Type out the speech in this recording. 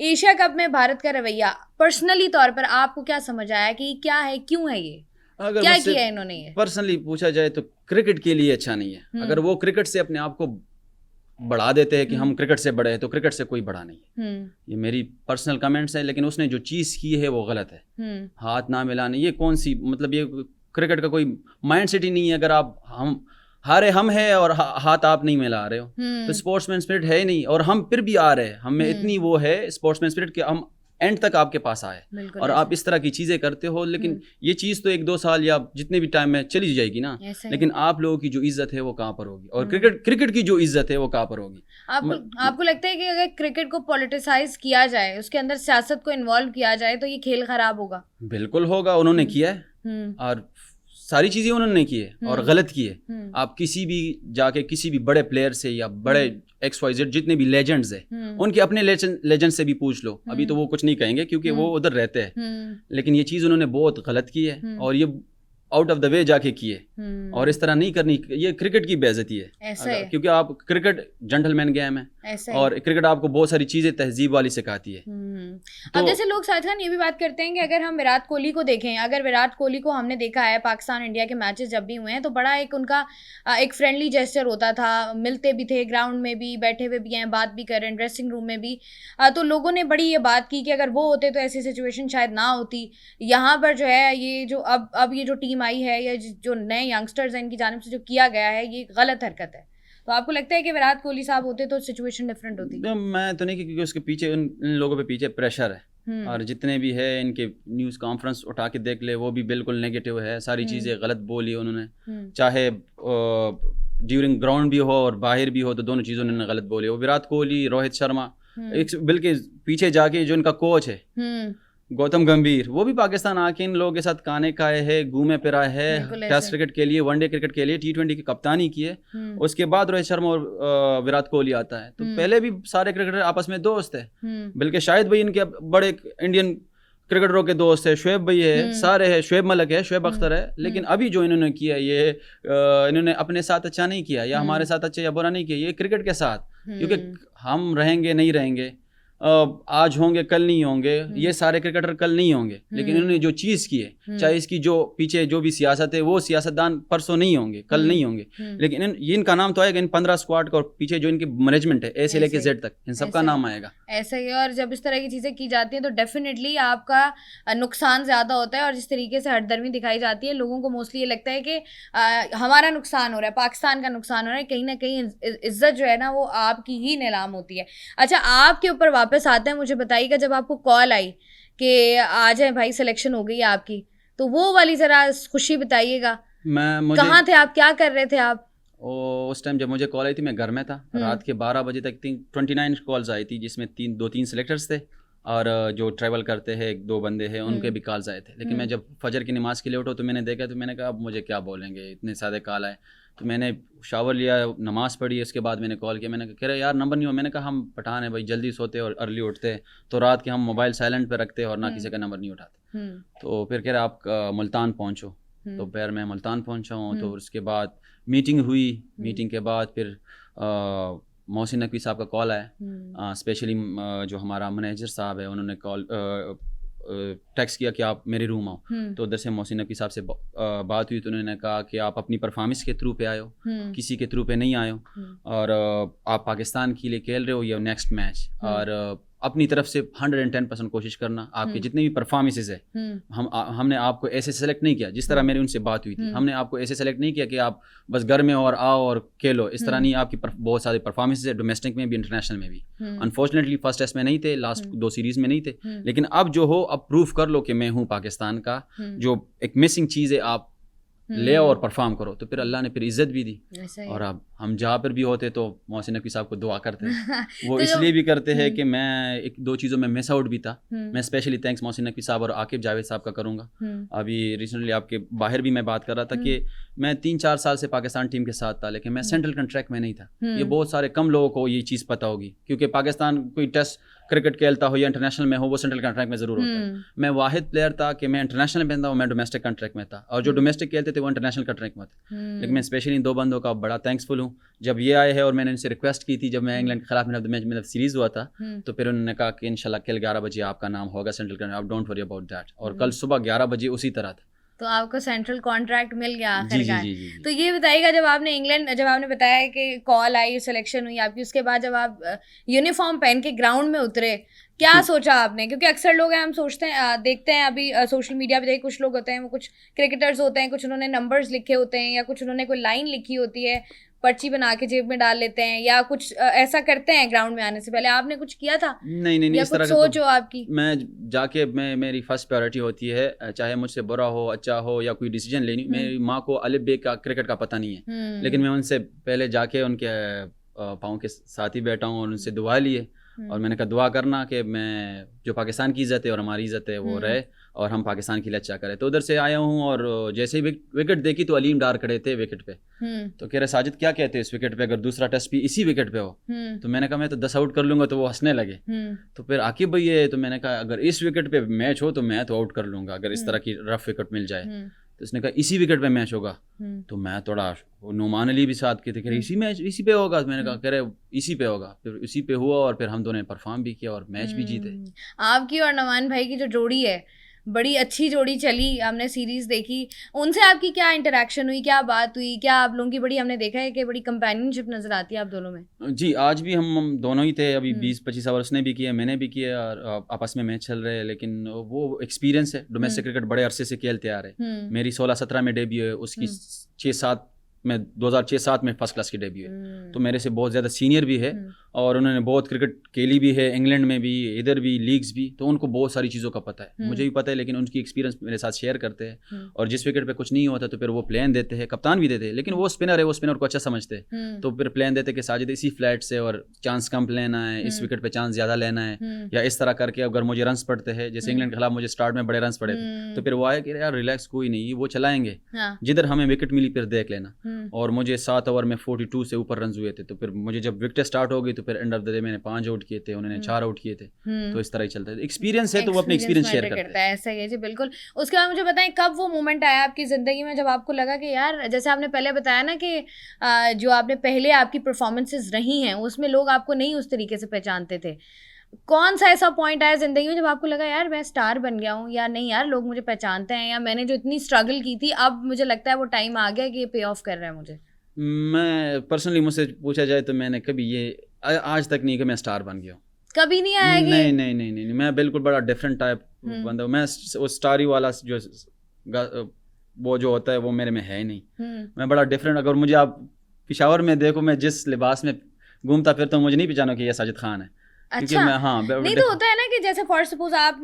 Asia cup میں بھارت کا رویہ پرسنلی طور پر آپ کو کیا سمجھ آیا کہ کیا ہے, کیوں ہے یہ, کیا کیا انہوں نے؟ یہ پرسنلی پوچھا جائے تو کرکٹ کے لیے اچھا نہیں ہے. اگر وہ کرکٹ سے اپنے آپ کو بڑھا دیتے ہیں کہ ہم کرکٹ سے بڑے ہیں تو کرکٹ سے کوئی بڑا نہیں ہے. یہ میری پرسنل کمنٹس ہیں, لیکن اس نے جو چیز کی ہے وہ غلط ہے. ہاتھ نہ ملانے, یہ کون سی مطلب یہ کرکٹ کا کوئی مائنڈ سیٹ ہی نہیں ہے. اگر آپ ہم ہیں اور ہاتھ آپ نہیں ملا رہے ہو تو اسپورٹس مین اسپرٹ ہے ہی نہیں. اور ہم پھر بھی آ رہے ہیں, ہمیں اتنی وہ ہے اسپورٹس مین اسپرٹ کہ ہم اینڈ تک آپ کے پاس آئے اور آپ اس طرح کی چیزیں کرتے ہو. لیکن یہ چیز تو 1-2 سال یا جتنے بھی ٹائم میں چلی جائے گی نا, لیکن آپ لوگوں کی جو عزت ہے وہ کہاں پر ہوگی, اور کرکٹ کی جو عزت ہے وہ کہاں پر ہوگی. آپ کو لگتا ہے کہ اگر کرکٹ کو پولیٹیسائز کیا جائے, اس کے اندر سیاست کو انوالو کیا جائے تو یہ کھیل خراب ہوگا؟ بالکل ہوگا. انہوں نے کیا ہے اور ساری چیزیں انہوں نے کی ہے اور غلط کی ہے. آپ کسی بھی جا کے کسی بھی بڑے پلیئر سے یا بڑے XYZ جتنے بھی لیجنڈز ہیں ان کے اپنے لیجنڈ سے بھی پوچھ لو, ابھی تو وہ کچھ نہیں کہیں گے کیونکہ وہ ادھر رہتے ہیں. لیکن یہ چیز انہوں نے بہت غلط کی ہے اور یہ آؤٹ آف دا وے جا کے کیے, اور اس طرح نہیں کرنی. یہ کرکٹ کی بے عزتی ہے کیونکہ آپ کرکٹ جنٹل مین گیم ہے اور کرکٹ آپ کو بہت ساری چیزیں تہذیب والی سکھاتی ہے. اب جیسے لوگ ساتھ یہ بھی بات کرتے ہیں کہ اگر ہم وراٹ کوہلی کو دیکھیں, اگر وراٹ کوہلی کو ہم نے دیکھا ہے پاکستان انڈیا کے میچز جب بھی ہوئے ہیں تو بڑا ایک ان کا ایک فرینڈلی جیسچر ہوتا تھا, ملتے بھی تھے, گراؤنڈ میں بھی بیٹھے ہوئے بھی ہیں, بات بھی کر رہے ہیں, ڈریسنگ روم میں بھی. تو لوگوں نے بڑی یہ بات کی کہ اگر وہ ہوتے تو ایسی سچویشن شاید نہ ہوتی. یہاں پر جو ہے یہ جو اب یہ جو ٹیم آئی ہے یا جو نئے ینگسٹرز ہیں ان کی جانب سے جو کیا گیا ہے یہ غلط حرکت ہے. تو آپ کو لگتا ہے کہ وراٹ کوہلی صاحب ہوتے تو سچویشن ڈفرینٹ ہوتی؟ میں تو نہیں, کیونکہ اس کے پیچھے ان لوگوں پہ پیچھے پریشر ہے, اور جتنے بھی ہے ان کے نیوز کانفرنس اٹھا کے دیکھ لے وہ بھی بالکل نیگیٹو ہے. ساری چیزیں غلط بولی انہوں نے, چاہے ڈیورنگ گراؤنڈ بھی ہو اور باہر بھی ہو تو دونوں چیزوں نے غلط بولی. وراٹ کوہلی, روہت شرما, بلکہ پیچھے جا کے جو ان کا کوچ ہے گوتم گمبھیر, وہ بھی پاکستان آ کے ان لوگوں کے ساتھ کھانے کھائے ہے, گھومے پھرا ہے, ٹیسٹ کرکٹ کے لیے, ون ڈے کرکٹ کے لیے, T20 کی کپتانی کی ہے. اس کے بعد روہت شرما اور وراٹ کوہلی آتا ہے. تو پہلے بھی سارے کرکٹر آپس میں دوست ہیں, بلکہ شاہد بھائی ان کے بڑے انڈین کرکٹروں کے دوست ہے, شعیب بھائی ہے, سارے ہے, شعیب ملک ہے, شعیب اختر ہے. لیکن ابھی جو انہوں نے کیا یہ انہوں نے اپنے ساتھ اچھا نہیں کیا, یا ہمارے ساتھ اچھا یا برا نہیں کیا, یہ کرکٹ کے ساتھ, کیونکہ ہم رہیں گے نہیں رہیں گے, آج ہوں گے کل نہیں ہوں گے, یہ سارے کرکٹر کل نہیں ہوں گے. لیکن انہوں نے جو چیز کی ہے, چاہے اس کی جو پیچھے جو بھی سیاست ہے, وہ سیاستدان پرسوں نہیں ہوں گے, کل نہیں ہوں گے, لیکن ان کا نام تو آئے گا, ان 15 اسکواڈ کا, اور پیچھے جو ان کی مینجمنٹ ہے اے سے لے کے زیڈ تک, ان سب کا نام آئے گا. ایسا ہی ہے, اور جب اس طرح کی چیزیں کی جاتی ہیں تو ڈیفینیٹلی آپ کا نقصان زیادہ ہوتا ہے. اور جس طریقے سے ہٹ درمی دکھائی جاتی ہے, لوگوں کو موسٹلی یہ لگتا ہے کہ ہمارا نقصان ہو رہا ہے, پاکستان کا نقصان ہو رہا ہے, کہیں نہ کہیں عزت جو ہے نا وہ آپ کی ہی نیلام ہوتی ہے. اچھا, آپ کے اوپر واپس آتے ہیں, مجھے بتائیے گا جب آپ کو کال آئی کہ آ جائیں بھائی سلیکشن ہو گئی ہے آپ کی, تو وہ والی ذرا خوشی بتائیے گا. کہاں تھے آپ, کیا کر رہے تھے آپ؟ اس ٹائم جب مجھے کال آئی تھی میں گھر میں تھا, رات کے 12 بجے تک 29 کالز آئی تھی, جس میں 2-3 سلیکٹرز تھے اور جو ٹریول کرتے ہیں 1-2 بندے ہیں ان کے بھی کالز آئے تھے. لیکن میں جب فجر کی نماز کے لیے اٹھا تو میں نے دیکھا, تو میں نے کہا اب مجھے کیا بولیں گے, اتنے سارے کال آئے. تو میں نے شاور لیا, نماز پڑھی, اس کے بعد میں نے کال کیا. میں نے کہا یار نمبر نہیں ہو. میں نے کہا ہم پٹھان ہیں بھائی, جلدی سوتے اور ارلی اٹھتے, تو رات کے ہم موبائل سائلنٹ پہ رکھتے اور نہ کسی کا نمبر نہیں اٹھاتے. تو پھر کہہ رہے آپ ملتان پہنچو, تو پھر میں ملتان پہنچا ہوں. تو اس کے بعد میٹنگ ہوئی, میٹنگ کے بعد پھر محسن نقوی صاحب کا کال آیا, اسپیشلی جو ہمارا منیجر صاحب ہے انہوں نے کال ٹیکسٹ کیا کہ آپ میرے روم آؤ. تو ادھر سے محسن نقوی صاحب سے بات ہوئی, تو انہوں نے کہا کہ آپ اپنی پرفارمنس کے تھرو پہ آئے ہو, کسی کے تھرو پہ نہیں آئے ہو, اور آپ پاکستان کے لیے کھیل رہے ہو یا نیکسٹ میچ, اور اپنی طرف سے 110% کوشش کرنا. آپ کے جتنے بھی پرفارمنسز ہے, ہم نے آپ کو ایسے سلیکٹ نہیں کیا جس طرح میری ان سے بات ہوئی تھی. ہم نے آپ کو ایسے سلیکٹ نہیں کیا کہ آپ بس گھر میں اور آؤ اور کھیلو, اس طرح نہیں. آپ کی بہت سارے پرفارمنسز ہے, ڈومیسٹک میں بھی انٹرنیشنل میں بھی. انفارچونیٹلی فرسٹ ٹیسٹ میں نہیں تھے, لاسٹ 2 سیریز میں نہیں تھے, لیکن اب جو ہو اب پروف کر لو کہ میں ہوں پاکستان کا. جو ایک مسنگ چیز ہے آپ لے اور پرفارم کرو. تو پھر اللہ نے پھر عزت بھی دی. اور اب ہم جہاں پر بھی ہوتے تو محسن نقوی صاحب کو دعا کرتے ہیں. وہ اس لیے بھی کرتے ہیں کہ میں 1-2 چیزوں میں مس آؤٹ بھی تھا. میں اسپیشلی تھینکس محسن نقوی صاحب اور عاقب جاوید صاحب کا کروں گا. ابھی ریسنٹلی آپ کے باہر بھی میں بات کر رہا تھا کہ میں 3-4 سال سے پاکستان ٹیم کے ساتھ تھا, لیکن میں سینٹرل کنٹریکٹ میں نہیں تھا. یہ بہت سارے کم لوگوں کو یہ چیز پتہ ہوگی, کیونکہ پاکستان کوئی ٹیسٹ کرکٹ کھیلتا ہو یا انٹرنیشنل میں ہو وہ سینٹرل کانٹریکٹ میں ضرور ہوتا ہے. میں واحد پلیئر تھا کہ میں انٹرنیشنل میں تھا اور میں ڈومیسٹک کانٹریکٹ میں تھا, اور جو ڈومیسٹک کھیلتے تھے وہ انٹرنیشنل کانٹریکٹ میں تھے. لیکن میں اسپیشلی ان 2 بندوں کا بڑا تھینکس فل ہوں. جب یہ آئے ہیں اور میں نے ان سے ریکویسٹ کی تھی جب میں انگلینڈ کے خلاف میچ سیریز ہوا تھا, تو پھر انہوں نے کہا کہ انشاءاللہ کل 11 بجے آپ کا نام ہوگا سینٹرل کانٹریکٹ, آپ ڈونٹ وری اباؤٹ دیٹ. اور کل صبح 11 بجے اسی طرح تھا, تو آپ کو سینٹرل کانٹریکٹ مل گیا آخر کار. تو یہ بتائیے گا جب آپ نے انگلینڈ, جب آپ نے بتایا کہ کال آئی, سلیکشن ہوئی آپ کی, اس کے بعد جب آپ یونیفارم پہن کے گراؤنڈ میں اترے, کیا سوچا آپ نے؟ کیونکہ اکثر لوگ ہیں, ہم سوچتے ہیں, دیکھتے ہیں ابھی سوشل میڈیا پہ کچھ لوگ ہوتے ہیں, وہ کچھ کرکٹرز ہوتے ہیں, کچھ انہوں نے نمبرز لکھے ہوتے ہیں یا کچھ انہوں نے کوئی لائن لکھی ہوتی ہے, پرچی بنا کے جیب میں ڈال لیتے ہیں یا کچھ ایسا کرتے ہیں گراؤنڈ میں آنے سے پہلے. آپ نے کچھ کیا تھا؟ نہیں یا کچھ سوچ ہو آپ کی؟ میں جا کے میری فرسٹ پرائیورٹی ہوتی ہے, چاہے مجھ سے برا ہو اچھا ہو یا کوئی ڈیسیجن لینی. میری ماں کو الف بے کا کرکٹ کا پتہ نہیں ہے, لیکن میں ان سے پہلے جا کے ان کے پاؤں کے ساتھ ہی بیٹھا ہوں اور ان سے دعا لیے, اور میں نے کہا دعا کرنا کہ میں جو پاکستان کی عزت ہے اور ہماری عزت ہے وہ رہے اور ہم پاکستان کے لیے اچھا کریں. تو ادھر سے آیا ہوں اور جیسے ہی وکٹ دیکھی تو علیم ڈار کھڑے تھے وکٹ پہ, تو کہہ رہے ساجد کیا کہتے ہیں اس وکٹ پہ, اگر دوسرا ٹیسٹ بھی اسی وکٹ پہ ہو. تو میں نے کہا میں تو 10 آؤٹ کر لوں گا, تو وہ ہنسنے لگے. تو پھر عاقب بھائی ہے, تو میں نے کہا اگر اس وکٹ پہ میچ ہو تو میں تو آؤٹ کر لوں گا اگر اس طرح کی رف وکٹ مل جائے. تو اس نے کہا اسی وکٹ پہ میچ ہوگا. تو میں تھوڑا نعمان علی بھی ساتھ کے تھے, کہ اسی پہ ہوگا. میں نے کہا کہہ رہے اسی پہ ہوگا. پھر اسی پہ ہوا اور پھر ہم دونوں نے پرفارم بھی کیا اور میچ بھی جیتے. آپ کی اور نعمان بھائی کی جو جوڑی ہے, بڑی اچھی جوڑی چلی, ہم نے سیریز دیکھی. ان سے آپ کی کیا انٹریکشن ہوئی, کیا بات ہوئی, کیا آپ لوگوں کی بڑی, ہم نے دیکھا ہے کہ بڑی کمپینین شپ نظر آتی ہے آپ دونوں میں. جی آج بھی ہم دونوں ہی تھے, ابھی 20-25 آورس نے بھی کیے, میں نے بھی کیے, اور آپس میں میچ چل رہے. لیکن وہ ایکسپیرینس ہے, ڈومیسٹک کرکٹ بڑے عرصے سے کھیلتے آ رہے. میری 16-17 میں ڈیبیو ہے, اس کی 6-7 میں 2006-7 میں فرسٹ کلاس کی ڈیبیو ہے. تو میرے سے بہت زیادہ سینئر بھی ہے, اور انہوں نے بہت کرکٹ کھیلی بھی ہے, انگلینڈ میں بھی, ادھر بھی, لیگز بھی. تو ان کو بہت ساری چیزوں کا پتہ ہے, مجھے بھی پتہ ہے, لیکن ان کی ایکسپیرینس میرے ساتھ شیئر کرتے ہیں. اور جس وکٹ پہ کچھ نہیں ہوتا تو پھر وہ پلان دیتے ہیں, کپتان بھی دیتے ہیں, لیکن وہ اسپنر ہے, وہ اسپنر کو اچھا سمجھتے ہیں. تو پھر پلان دیتے کہ ساجد اسی فلیٹ سے اور چانس کم لینا ہے, اس وکٹ پہ چانس زیادہ لینا ہے, یا اس طرح کر کے اگر مجھے رنس پڑتے ہیں, جیسے انگلینڈ کے خلاف مجھے اسٹارٹ میں بڑے رنس پڑے تھے, تو پھر وہ آئے کہ یار ریلیکس, کوئی نہیں, وہ چلائیں گے, جدھر ہمیں وکٹ ملی پھر دیکھ لینا. اور مجھے 7 اوور میں 42 سے اوپر رنز ہوئے تھے. تو پھر مجھے جب وکٹیں اسٹارٹ ہو گئی تو پھر اینڈ آف دا ڈے میں نے 5 آؤٹ کیے تھے, انہوں نے 4 آؤٹ کیے تھے. تو اس طرح ہی چلتا ہے, ایکسپیرینس ہے تو وہ اپنے ایکسپیرینس شیئر کرتا ہے. ایسا ہی ہے جی, بالکل. اس کے بعد مجھے بتائیں کب وہ مومنٹ آیا آپ کی زندگی میں جب آپ کو لگا کہ یار, جیسے آپ نے پہلے بتایا نا کہ جو آپ نے پہلے آپ کی پرفارمنسز رہی ہیں اس میں لوگ آپ کو نہیں اس طریقے سے پہچانتے تھے, کون سا ایسا پوائنٹ آیا زندگی میں جب آپ کو لگا یار میں اسٹار بن گیا ہوں, یا نہیں یار لوگ مجھے پہچانتے ہیں, یا میں نے جو اتنی اسٹرگل کی تھی اب مجھے لگتا ہے وہ ٹائم آ گیا کہ یہ پے آف کر رہا ہے مجھے؟ میں پرسنلی مجھ سے پوچھا جائے تو میں نے کبھی یہ آج تک نہیں کہ میں اسٹار بن گیا ہوں. کبھی نہیں آیا کہ نہیں, میں بالکل بڑا ڈفرینٹ ٹائپ بندہ ہوں. میں وہ اسٹاری والا جو وہ جو ہوتا ہے وہ میرے میں ہے ہی نہیں. میں بڑا ڈفرینٹ, اگر مجھے آپ پشاور میں دیکھو, میں جس لباس میں گھومتا پھرتا ہوں مجھے نہیں پہچانو کہ یہ ساجد خان ہے. اچھا, نہیں تو ہوتا ہے نا کہ جیسے فار سپوز آپ